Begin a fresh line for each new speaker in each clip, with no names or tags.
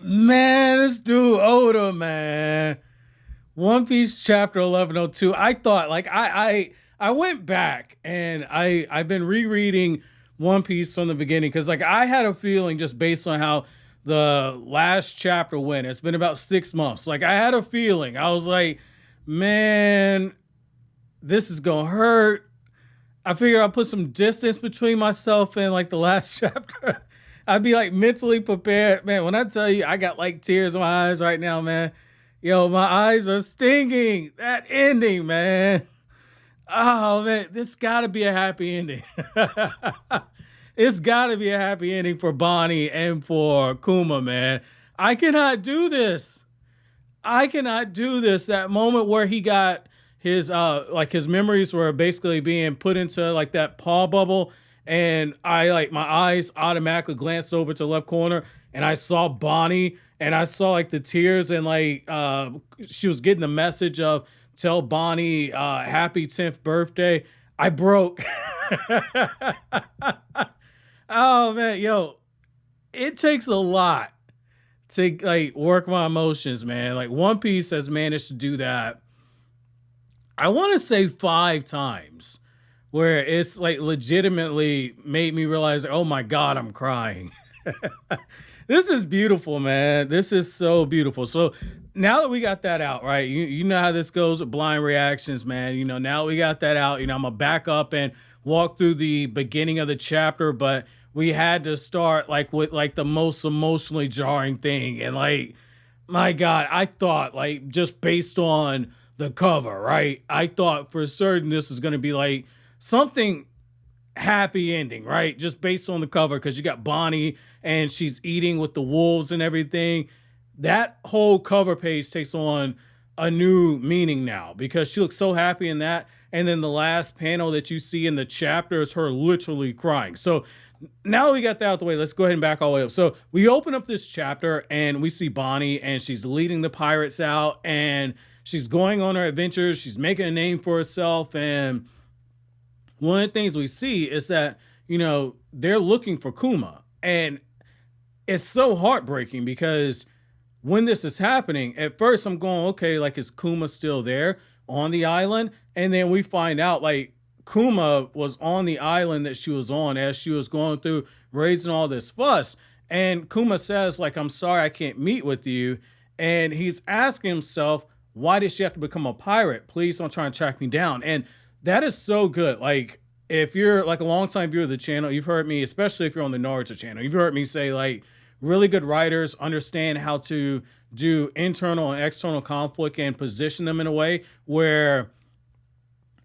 Man, this dude Oda, man. One Piece chapter 1102. I thought like I went back and I've been rereading One Piece from the beginning because like I had a feeling just based on how the last chapter went. It's been about 6 months. Like I had a feeling. I was like, man, this is gonna hurt. I figured I'll put some distance between myself and like the last chapter. I'd be like mentally prepared. Man, when I tell you I got like tears in my eyes right now, man. Yo, my eyes are stinging. That ending, man. Oh man, this gotta be a happy ending. It's gotta be a happy ending for Bonney and for Kuma, man. I cannot do this. I cannot do this. That moment where he got his like his memories were basically being put into like that paw bubble, and I like my eyes automatically glanced over to the left corner and I saw Bonnie and I saw like the tears and like she was getting the message of tell Bonnie happy 10th birthday. I broke. Oh man, yo, it takes a lot to like work my emotions, man. Like One Piece has managed to do that. I want to say 5 times, where it's like legitimately made me realize, oh my god, I'm crying. This is beautiful, man. This is so beautiful. So now that we got that out, right? You know how this goes with blind reactions, man. You know, now we got that out. You know, I'm gonna back up and walk through the beginning of the chapter, but we had to start like with like the most emotionally jarring thing. And like, my God, I thought like just based on the cover, right? I thought for certain this is gonna be like something happy ending, right? Just based on the cover, because you got Bonnie and she's eating with the wolves and everything. That whole cover page takes on a new meaning now because she looks so happy in that. And then the last panel that you see in the chapter is her literally crying. So now we got that out the way. Let's go ahead and back all the way up. So we open up this chapter and we see Bonnie and she's leading the pirates out and she's going on her adventures. She's making a name for herself. And one of the things we see is that, you know, they're looking for Kuma. And it's so heartbreaking because when this is happening, at first I'm going, okay, like, is Kuma still there on the island? And then we find out, like, Kuma was on the island that she was on as she was going through raising all this fuss. And Kuma says, like, I'm sorry I can't meet with you. And he's asking himself, why did she have to become a pirate? Please don't try and track me down. And that is so good. Like, if you're like a longtime viewer of the channel, you've heard me, especially if you're on the Naruto channel, you've heard me say like really good writers understand how to do internal and external conflict and position them in a way where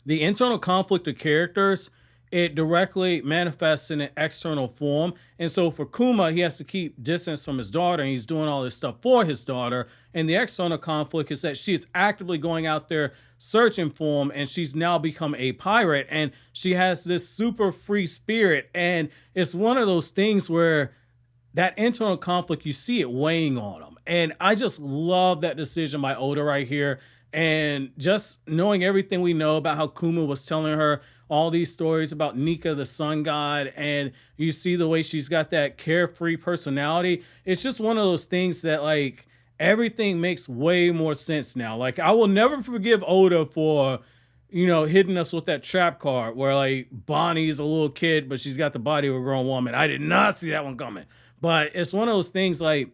the internal conflict of characters, it directly manifests in an external form. And so for Kuma, he has to keep distance from his daughter and he's doing all this stuff for his daughter. And the external conflict is that she's actively going out there searching for him and she's now become a pirate and she has this super free spirit. And it's one of those things where that internal conflict, you see it weighing on him. And I just love that decision by Oda right here. And just knowing everything we know about how Kuma was telling her all these stories about Nika, the sun god, and you see the way she's got that carefree personality. It's just one of those things that like everything makes way more sense now. Like I will never forgive Oda for, you know, hitting us with that trap card where like Bonnie's a little kid, but she's got the body of a grown woman. I did not see that one coming. But it's one of those things like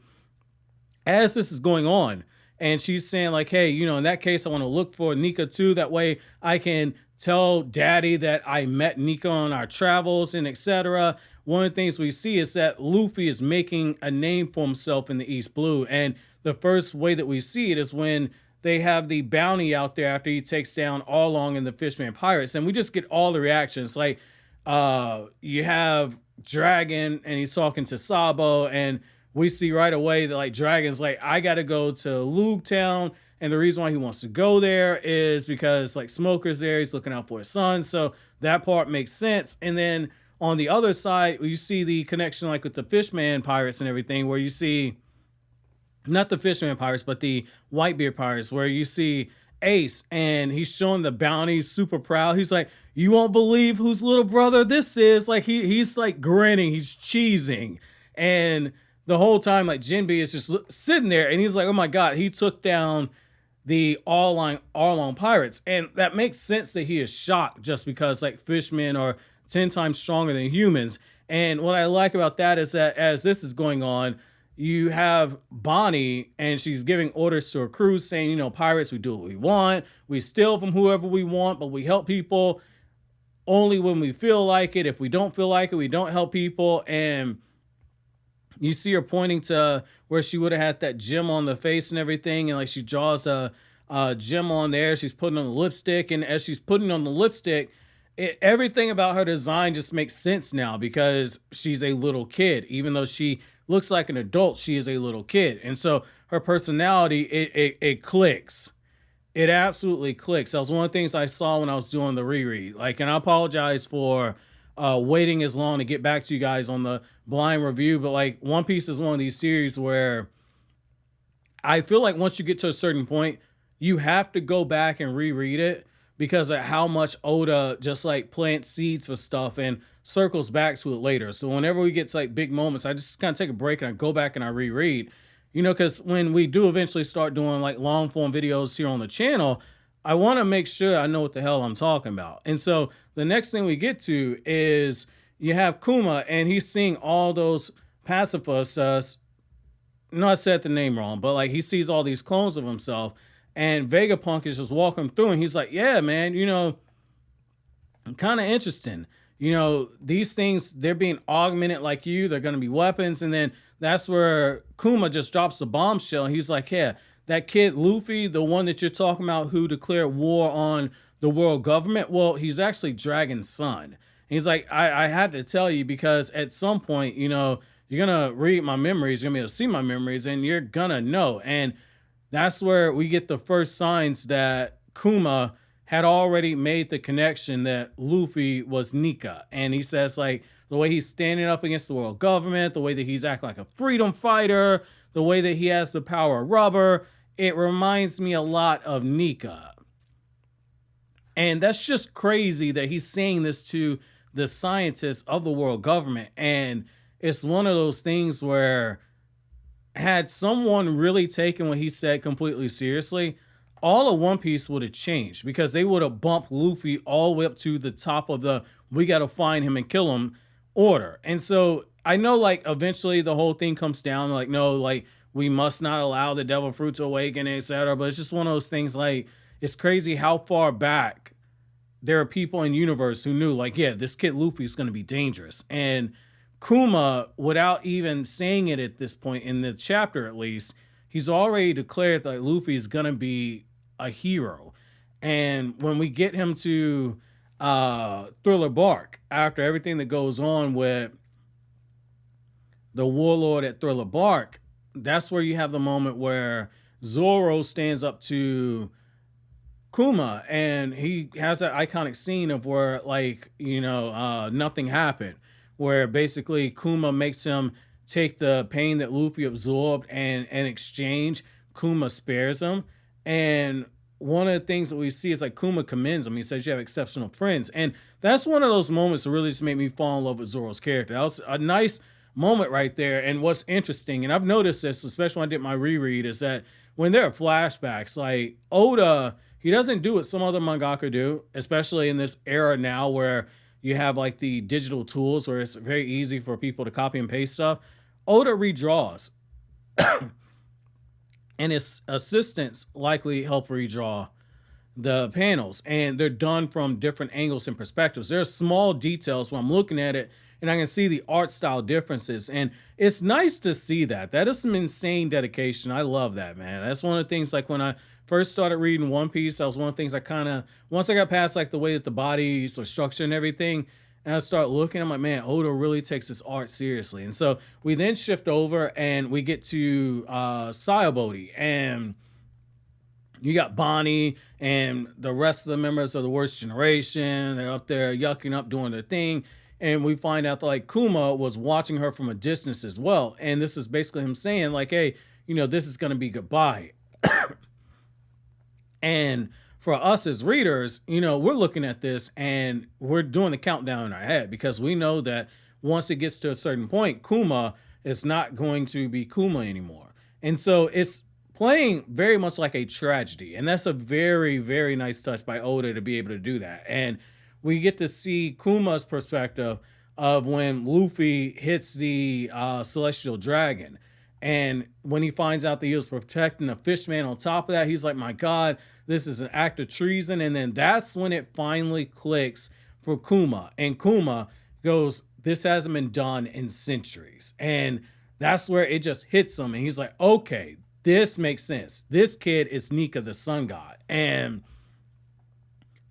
as this is going on, and she's saying like, hey, you know, in that case, I want to look for Nika too. That way I can tell daddy that I met Nika on our travels and etc. One of the things we see is that Luffy is making a name for himself in the East Blue. And the first way that we see it is when they have the bounty out there after he takes down all along in the Fishman Pirates. And we just get all the reactions. Like you have Dragon and he's talking to Sabo and we see right away that like Dragon's like, I gotta go to Lug Town. And the reason why he wants to go there is because like Smoker's there, he's looking out for his son. So that part makes sense. And then on the other side, you see the connection like with the Fishman Pirates and everything, where you see not the Fishman Pirates, but the Whitebeard Pirates, where you see Ace and he's showing the bounty, super proud. He's like, you won't believe whose little brother this is. Like he's like grinning, he's cheesing. And the whole time, like Jinbe is just sitting there, and he's like, "Oh my god, he took down the all-line pirates," and that makes sense that he is shocked just because like fishmen are 10 times stronger than humans. And what I like about that is that as this is going on, you have Bonney, and she's giving orders to her crew saying, pirates, we do what we want, we steal from whoever we want, but we help people only when we feel like it. If we don't feel like it, we don't help people. And you see her pointing to where she would have had that gem on the face and everything, and like she draws a gem on there. She's putting on the lipstick, and as she's putting on the lipstick, everything about her design just makes sense now because she's a little kid. Even though she looks like an adult, she is a little kid, and so her personality it clicks. It absolutely clicks. That was one of the things I saw when I was doing the reread. Like, and I apologize for waiting as long to get back to you guys on the blind review, but like One Piece is one of these series where I feel like once you get to a certain point, you have to go back and reread it because of how much Oda just like plants seeds for stuff and circles back to it later. So whenever we get to like big moments, I just kind of take a break and I go back and I reread. Because when we do eventually start doing like long form videos here on the channel, I want to make sure I know what the hell I'm talking about. And so the next thing we get to is you have Kuma, and he's seeing all those pacifists. No, I said the name wrong, but like he sees all these clones of himself, and Vegapunk is just walking through, and he's like, "Yeah, man, kind of interesting. These things, they're being augmented like you. They're going to be weapons." And then that's where Kuma just drops the bombshell. And he's like, "Yeah, that kid Luffy, the one that you're talking about who declared war on the world government, well, he's actually Dragon's son." And he's like, I had to tell you because at some point, you're going to read my memories. You're going to be able to see my memories, and you're going to know. And that's where we get the first signs that Kuma had already made the connection that Luffy was Nika. And he says, like, the way he's standing up against the world government, the way that he's acting like a freedom fighter, the way that he has the power of rubber, it reminds me a lot of Nika. And that's just crazy that he's saying this to the scientists of the world government. And it's one of those things where had someone really taken what he said completely seriously, all of One Piece would have changed because they would have bumped Luffy all the way up to the top of the "we got to find him and kill him" order. And so I know like eventually the whole thing comes down like, no, like we must not allow the devil fruit to awaken, etc. But it's just one of those things like it's crazy how far back there are people in the universe who knew like, yeah, this kid Luffy is going to be dangerous. And Kuma, without even saying it at this point in the chapter at least, he's already declared that Luffy is going to be a hero. And when we get him to Thriller Bark, after everything that goes on with the warlord at Thriller Bark, that's where you have the moment where Zoro stands up to Kuma, and he has that iconic scene of where like, nothing happened, where basically Kuma makes him take the pain that Luffy absorbed, and in exchange, Kuma spares him. And one of the things that we see is like Kuma commends him. He says, "You have exceptional friends." And that's one of those moments that really just made me fall in love with Zoro's character. That was a nice moment right there. And what's interesting, and I've noticed this, especially when I did my reread, is that when there are flashbacks, like Oda, he doesn't do what some other mangaka do, especially in this era now where you have like the digital tools where it's very easy for people to copy and paste stuff. Oda redraws. And his assistants likely help redraw the panels, and they're done from different angles and perspectives. There's small details when I'm looking at it and I can see the art style differences, and it's nice to see that. That is some insane dedication. I love that, man. That's one of the things, like when I first started reading One Piece, that was one of the things I kind of, once I got past like the way that the bodies are structured and everything, and I start looking, I'm like, man, Oda really takes this art seriously. And so we then shift over and we get to Sabaody, and you got Bonney and the rest of the members of the Worst Generation. They're up there yucking up, doing their thing. And we find out that like Kuma was watching her from a distance as well. And this is basically him saying like, hey, this is going to be goodbye. And for us as readers, we're looking at this and we're doing the countdown in our head because we know that once it gets to a certain point, Kuma it's not going to be Kuma anymore. And so it's playing very much like a tragedy. And that's a very, very nice touch by Oda to be able to do that. And we get to see Kuma's perspective of when Luffy hits the celestial dragon. And when he finds out that he was protecting the fishman on top of that, he's like, my God, this is an act of treason. And then that's when it finally clicks for Kuma. And Kuma goes, this hasn't been done in centuries. And that's where it just hits him. And he's like, okay, this makes sense. This kid is Nika, the sun god. And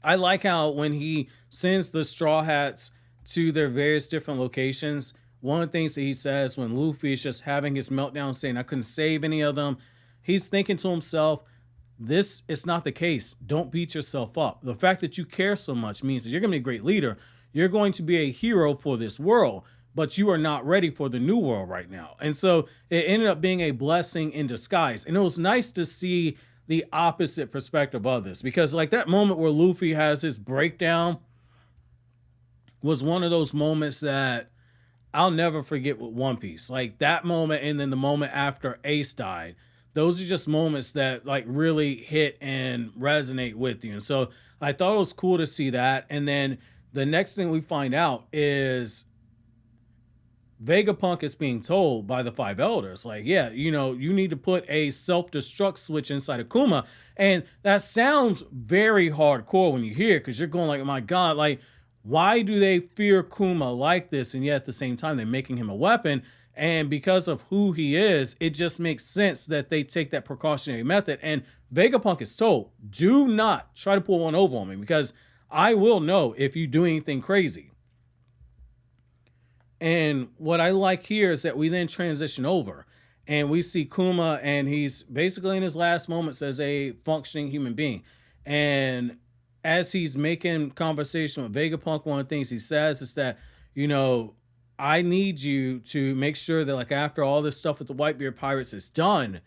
I like how when he sends the Straw Hats to their various different locations, one of the things that he says when Luffy is just having his meltdown saying, I couldn't save any of them, he's thinking to himself, this is not the case. Don't beat yourself up. The fact that you care so much means that you're going to be a great leader. You're going to be a hero for this world, but you are not ready for the new world right now. And so it ended up being a blessing in disguise. And it was nice to see the opposite perspective of this, because like that moment where Luffy has his breakdown was one of those moments that I'll never forget with One Piece. Like that moment, and then the moment after Ace died, those are just moments that like really hit and resonate with you. And so I thought it was cool to see that. And then the next thing we find out is Vegapunk is being told by the five elders, like, yeah, you know, you need to put a self-destruct switch inside of Kuma. And that sounds very hardcore when you hear it, because you're going like, oh my God, like, why do they fear Kuma like this? And yet at the same time, they're making him a weapon. And because of who he is, it just makes sense that they take that precautionary method. And Vegapunk is told, do not try to pull one over on me, because I will know if you do anything crazy. And what I like here is that we then transition over and we see Kuma, and he's basically in his last moments as a functioning human being. And as he's making conversation with Vegapunk, one of the things he says is that, you know, I need you to make sure that like after all this stuff with the Whitebeard pirates is done,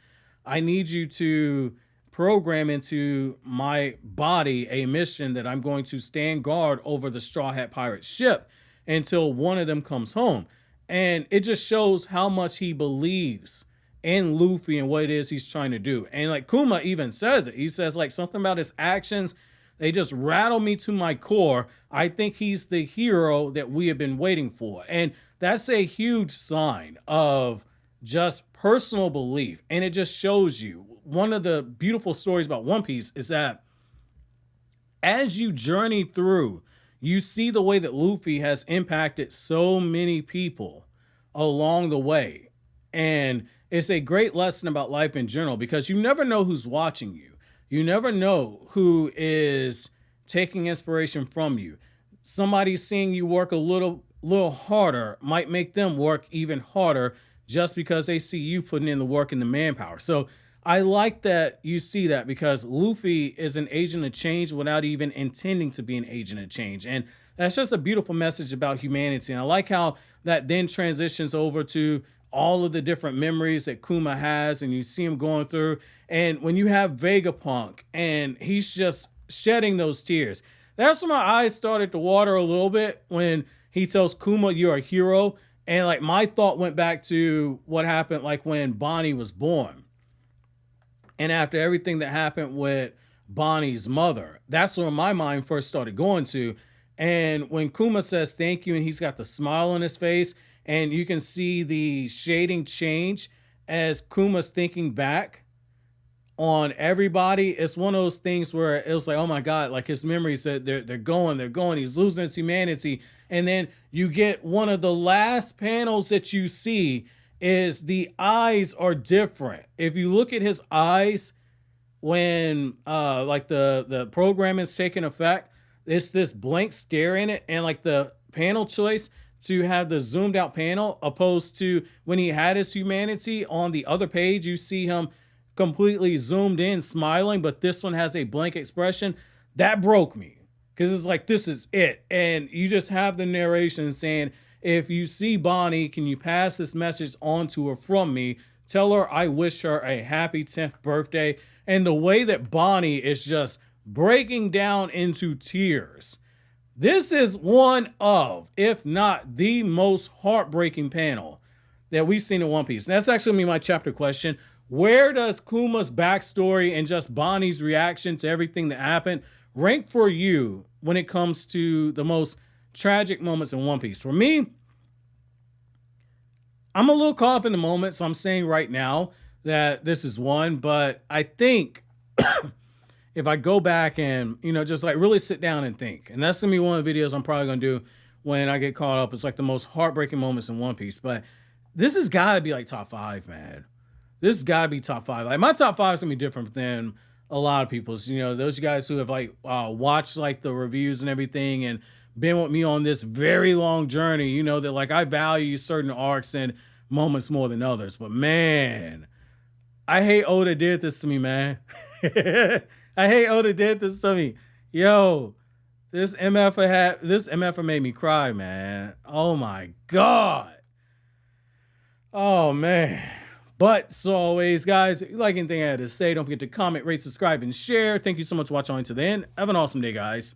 I need you to program into my body a mission that I'm going to stand guard over the Straw Hat pirate ship until one of them comes home. And it just shows how much he believes in Luffy and what it is he's trying to do. And like Kuma even says it. He says like something about his actions, they just rattle me to my core. I think he's the hero that we have been waiting for. And that's a huge sign of just personal belief. And it just shows you, one of the beautiful stories about One Piece is that as you journey through, you see the way that Luffy has impacted so many people along the way. And it's a great lesson about life in general, because you never know who's watching you. You never know who is taking inspiration from you. Somebody seeing you work a little harder might make them work even harder just because they see you putting in the work and the manpower. So I like that you see that, because Luffy is an agent of change without even intending to be an agent of change. And that's just a beautiful message about humanity. And I like how that then transitions over to all of the different memories that Kuma has, and you see him going through. And when you have Vegapunk and he's just shedding those tears, that's when my eyes started to water a little bit when he tells Kuma, you're a hero. And like my thought went back to what happened like when Bonney was born. And after everything that happened with Bonnie's mother, that's where my mind first started going to. And when Kuma says thank you, and he's got the smile on his face, and you can see the shading change as Kuma's thinking back on everybody, it's one of those things where it was like, oh my God, like his memories that they're going, he's losing his humanity. And then you get one of the last panels that you see is the eyes are different. If you look at his eyes when like the program is taking effect, it's this blank stare in it, and like the panel choice to have the zoomed out panel opposed to when he had his humanity on the other page, you see him completely zoomed in smiling, but this one has a blank expression. That broke me, because it's like, this is it. And you just have the narration saying, if you see Bonney, can you pass this message on to her from me? Tell her I wish her a happy 10th birthday. And the way that Bonney is just breaking down into tears, this is one of, if not the most heartbreaking panel that we've seen in One Piece. And that's actually gonna be my chapter question. Where does Kuma's backstory and just Bonnie's reaction to everything that happened rank for you when it comes to the most tragic moments in One Piece? For me, I'm a little caught up in the moment, so I'm saying right now that this is one, but I think if I go back and, just like really sit down and think, and that's gonna be one of the videos I'm probably gonna do when I get caught up. It's like the most heartbreaking moments in One Piece, but this has gotta be like top 5, man. This has gotta be top 5. Like my top 5 is gonna be different than a lot of people's, those guys who have like watched like the reviews and everything and been with me on this very long journey, that like I value certain arcs and moments more than others. But man, I hate Oda did this to me, man. I hate Oda did this to me. Yo, this MFer made me cry, man. Oh my God. Oh man. But so always, guys, if you like anything I had to say, don't forget to comment, rate, subscribe, and share. Thank you so much for watching on to the end. Have an awesome day, guys.